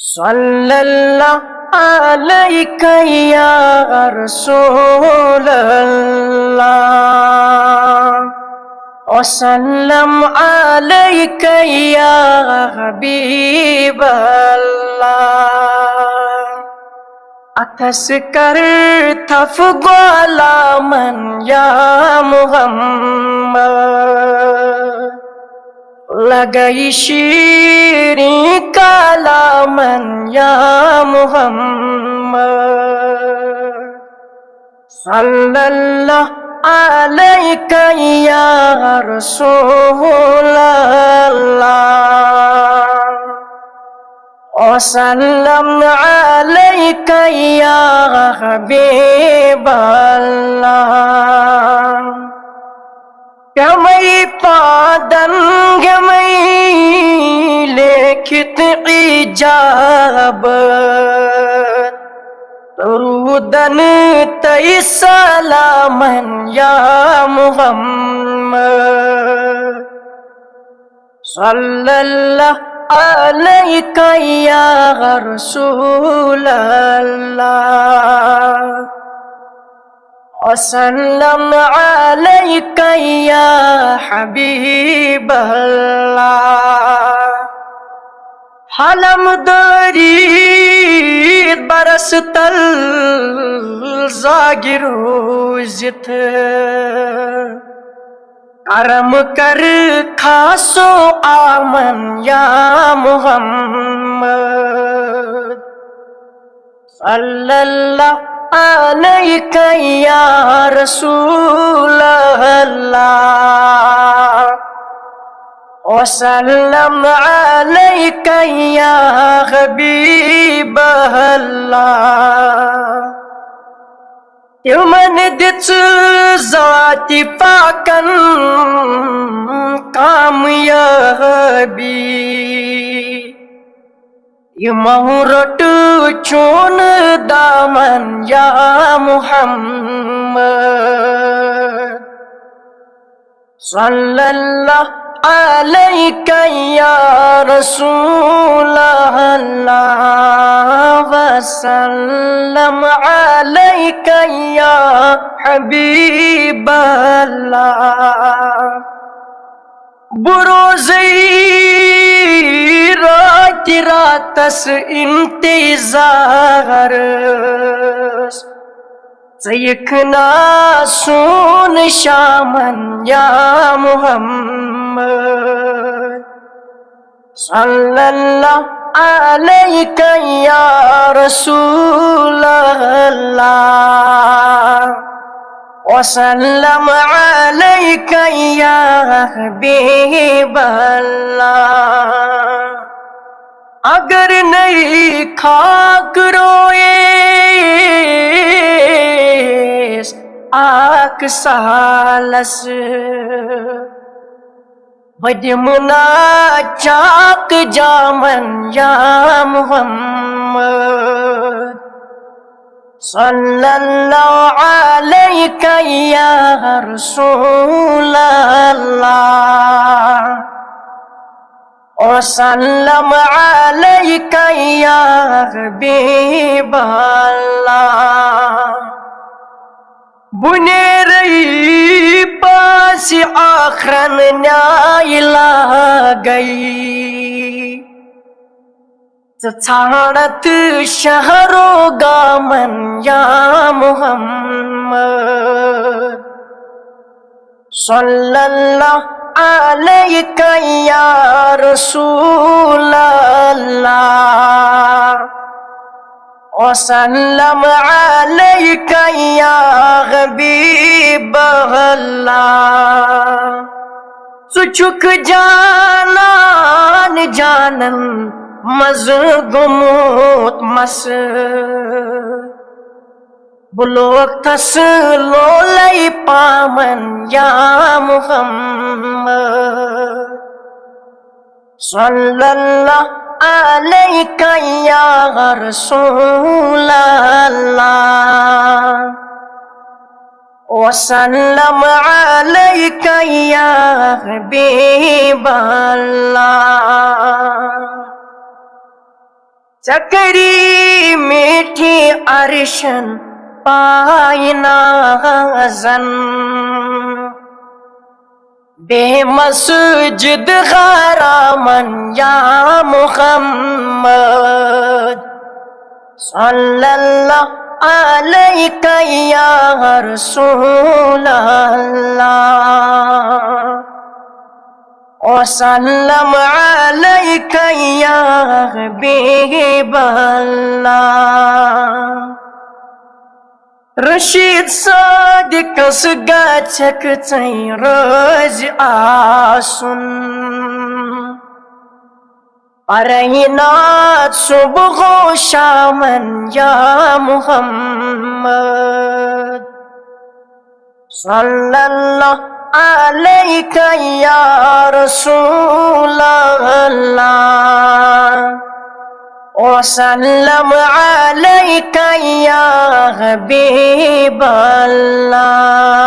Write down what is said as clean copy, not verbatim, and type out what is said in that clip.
सल्लल्लाहु अलैका या रसूलल्लाह वसल्लम अलैका या हबीबल्लाह। अथस कर थफ ग्वाला मन या मुहम्मद, लगई शीरी काला मन या मुहम्मद। सल्लल्लाहु अलैका या रसूलल्लाह वसल्लम अलैका या हबीबल्लाह। गमई पादन गमई लेखित इजाबत, रुदन तई सलामन या मुहम्मद। सल्लल्लाहु अलैका या रसूलल्लाह वसल्लम अलैका या हबीबल्लाह। हलम दरीद बरस तल जागिरो जित, करम कर खासो आमन या मुहम्मद। सल्लल्लाहु अलैका या रसूलल्लाह वसल्लम अलैका या हबीबल्लाह। तिमन दिच जाति पाकन कामयाबी, यमहुरट चोन दामन या मुहम्मद। सल्लल्लाहु अलैका या रसूलल्लाह वसल्लम अलैका या हबीबल्लाह। बुरोज़ी रात रातस इंतजार, सयखना सुन शामन या मुहम्मद। सल्लल्लाहु अलैका या रसूलल्लाह वसल्लम अलैका या हबीबल्लाह। अगर नहीं खाक रोए आक सालस, बदमना चाक जामन या मुहम्मद। सल्लल्लाहु अलैका या रसूलल्लाह वसल्लम अलैका या हबीबल्लाह। बुनेरई पास आखरन न्यायला गई, छाड़त शहरो गामन या मुहम्मद। सल्लल्लाहु अलैका या रसूलल्लाह वसल्लम अलैका या हबीबल्लाह। सुचुक जानन जानन मज़गुमोत मस, बुलोक थस लोलई पामन या मुहम्मद। सल्लल्लाहु अलैका या रसूलल्लाह वसल्लम अलैका या हबीबल्लाह। चकरी मीठी अरशन पाइना जन बेमस्जिद गरामन या मुहम्मद सल्लल्लाहु अलैका या रसूल अल्लाह वसल्लम अलैका या हबीब अल्लाह रशीद सादिकस गछक चै रोज आसुन परहिनात सुबह शामन या मुहम्मद सल्लल्लाहु अलैका या रसूल अल्लाह वसल्लम अलैका या हबीब अल्लाह।